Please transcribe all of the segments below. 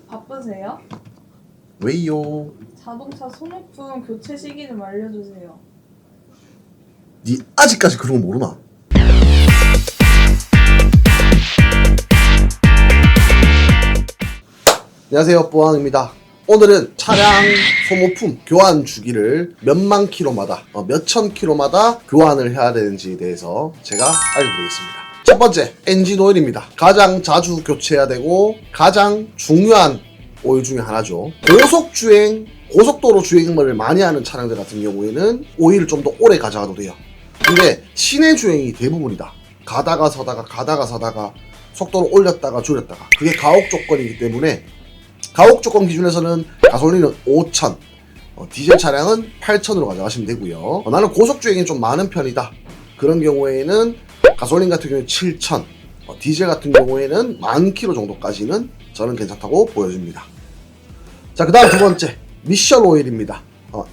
바쁘세요? 왜요? 자동차 소모품 교체 시기 좀 알려주세요. 니 아직까지 그런 거 모르나? 안녕하세요, 뽀항입니다. 오늘은 차량 소모품 교환 주기를 몇만 킬로마다 몇천 킬로마다 교환을 해야 되는지에 대해서 제가 알려드리겠습니다. 첫 번째, 엔진 오일입니다. 가장 자주 교체해야 되고 가장 중요한 오일 중에 하나죠. 고속주행, 고속도로 주행을 많이 하는 차량들 같은 경우에는 오일을 좀 더 오래 가져가도 돼요. 근데 시내 주행이 대부분이다. 가다가 서다가 속도를 올렸다가 줄였다가, 그게 가혹 조건이기 때문에 가혹 조건 기준에서는 가솔린은 5,000, 디젤 차량은 8,000으로 가져가시면 되고요. 나는 고속주행이 좀 많은 편이다. 그런 경우에는 가솔린 같은 경우에 7,000, 디젤 같은 경우에는 10,000km 정도까지는 저는 괜찮다고 보여집니다. 자, 그 다음 두 번째, 미션 오일입니다.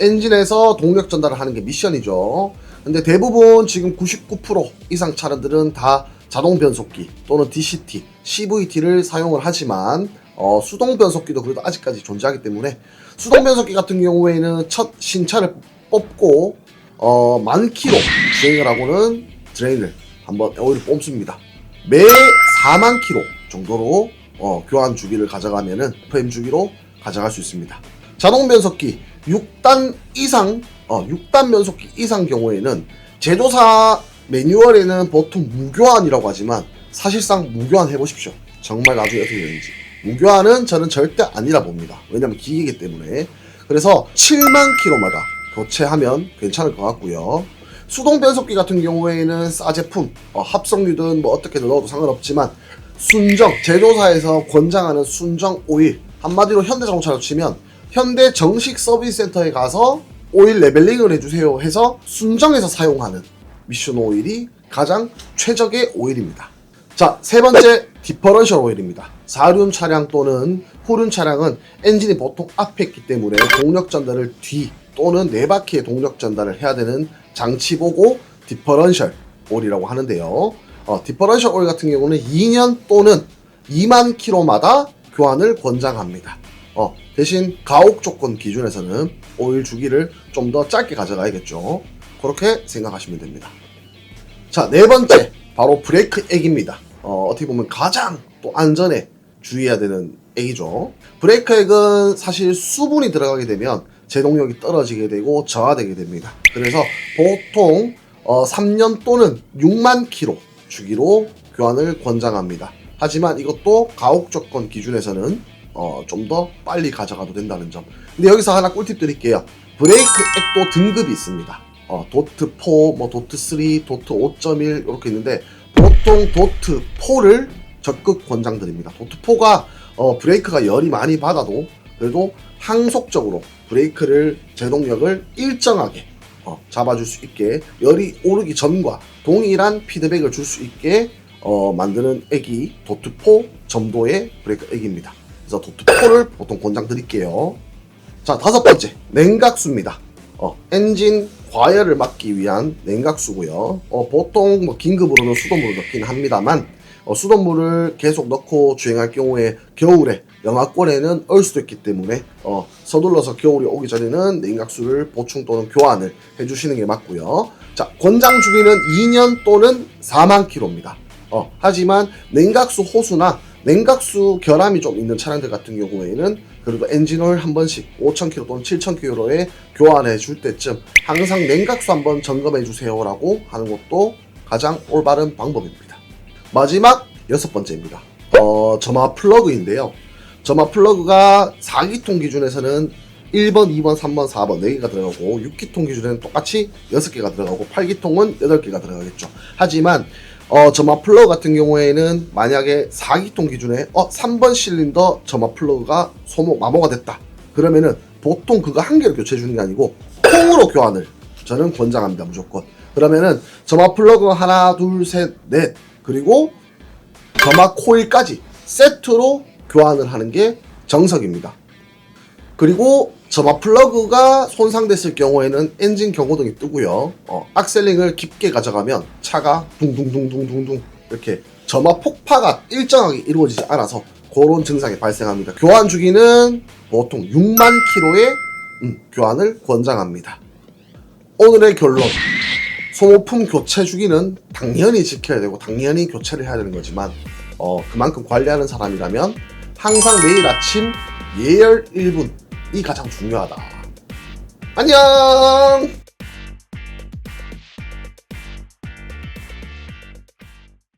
엔진에서 동력 전달을 하는 게 미션이죠. 근데 대부분 지금 99% 이상 차량들은 다 자동 변속기 또는 DCT, CVT를 사용을 하지만 수동 변속기도 그래도 아직까지 존재하기 때문에, 수동 변속기 같은 경우에는 첫 신차를 뽑고 10,000km 주행을 하고는 드레인을 한번 오일을 뽑습니다. 매 40,000km 정도로 교환 주기를 가져가면은 FM 주기로 가져갈 수 있습니다. 자동 변속기 6단 이상, 6단 변속기 이상 경우에는 제조사 매뉴얼에는 보통 무교환이라고 하지만 사실상 무교환 해보십시오. 정말 나중에 어떻게 되는지. 무교환은 저는 절대 아니라 봅니다. 왜냐면 기계이기 때문에. 그래서 70,000km마다 교체하면 괜찮을 것 같고요. 수동 변속기 같은 경우에는 싸 제품, 합성유든 뭐 어떻게든 넣어도 상관없지만 순정, 제조사에서 권장하는 순정 오일, 한마디로 현대자동차로 치면 현대 정식 서비스 센터에 가서 오일 레벨링을 해주세요 해서 순정해서 사용하는 미션 오일이 가장 최적의 오일입니다. 자, 세 번째, 디퍼런셜 오일입니다. 4륜 차량 또는 후륜 차량은 엔진이 보통 앞에 있기 때문에 동력 전달을 뒤 또는 네 바퀴의 동력 전달을 해야 되는 장치 보고 디퍼런셜 오일이라고 하는데요. 디퍼런셜 오일 같은 경우는 2년 또는 20,000km마다 교환을 권장합니다. 대신 가혹 조건 기준에서는 오일 주기를 좀 더 짧게 가져가야겠죠. 그렇게 생각하시면 됩니다. 자, 네 번째, 바로 브레이크 액입니다. 어떻게 보면 가장 또 안전에 주의해야 되는 액이죠. 브레이크 액은 사실 수분이 들어가게 되면 제동력이 떨어지게 되고 저하되게 됩니다. 그래서 보통 3년 또는 60,000km 주기로 교환을 권장합니다. 하지만 이것도 가혹 조건 기준에서는 좀 더 빨리 가져가도 된다는 점. 근데 여기서 하나 꿀팁 드릴게요. 브레이크 액도 등급이 있습니다. 도트 4, 뭐 도트 3, 도트 5.1 이렇게 있는데 보통 도트 4를 적극 권장드립니다. 도트 4가 브레이크가 열이 많이 받아도 그래도 항속적으로 브레이크를 제동력을 일정하게 잡아줄 수 있게, 열이 오르기 전과 동일한 피드백을 줄 수 있게 만드는 액이 도트 4 점도의 브레이크 액입니다. 그래서 도트 4를 보통 권장드릴게요. 자, 다섯 번째, 냉각수입니다. 엔진 과열을 막기 위한 냉각수고요. 보통 뭐 긴급으로는 수돗물을 넣긴 합니다만 수돗물을 계속 넣고 주행할 경우에 겨울에 영하권에는 얼 수도 있기 때문에 서둘러서 겨울이 오기 전에는 냉각수를 보충 또는 교환을 해주시는 게 맞고요. 자, 권장 주기는 2년 또는 40,000km입니다. 하지만 냉각수 호수나 냉각수 결함이 좀 있는 차량들 같은 경우에는 그래도 엔진오일 한 번씩 5,000km 또는 7,000km에 교환해 줄 때쯤 항상 냉각수 한번 점검해 주세요 라고 하는 것도 가장 올바른 방법입니다. 마지막 여섯 번째입니다. 점화 플러그인데요. 점화 플러그가 4기통 기준에서는 1번, 2번, 3번, 4번 4개가 들어가고 6기통 기준에는 똑같이 6개가 들어가고 8기통은 8개가 들어가겠죠. 하지만 점화 플러그 같은 경우에는 만약에 4기통 기준에 3번 실린더 점화 플러그가 마모가 됐다. 그러면은 보통 그거 한 개를 교체해 주는 게 아니고 통으로 교환을 저는 권장합니다. 무조건. 그러면은 점화 플러그 하나, 둘, 셋, 넷, 그리고 점화 코일까지 세트로 교환을 하는 게 정석입니다. 그리고 점화 플러그가 손상됐을 경우에는 엔진 경고등이 뜨고요. 악셀링을 깊게 가져가면 차가 둥둥둥둥둥둥 이렇게 점화 폭파가 일정하게 이루어지지 않아서 그런 증상이 발생합니다. 교환 주기는 보통 6만 킬로의 교환을 권장합니다. 오늘의 결론. 소모품 교체 주기는 당연히 지켜야 되고 당연히 교체를 해야 되는 거지만 그만큼 관리하는 사람이라면 항상 매일 아침 예열 1분이 가장 중요하다. 안녕!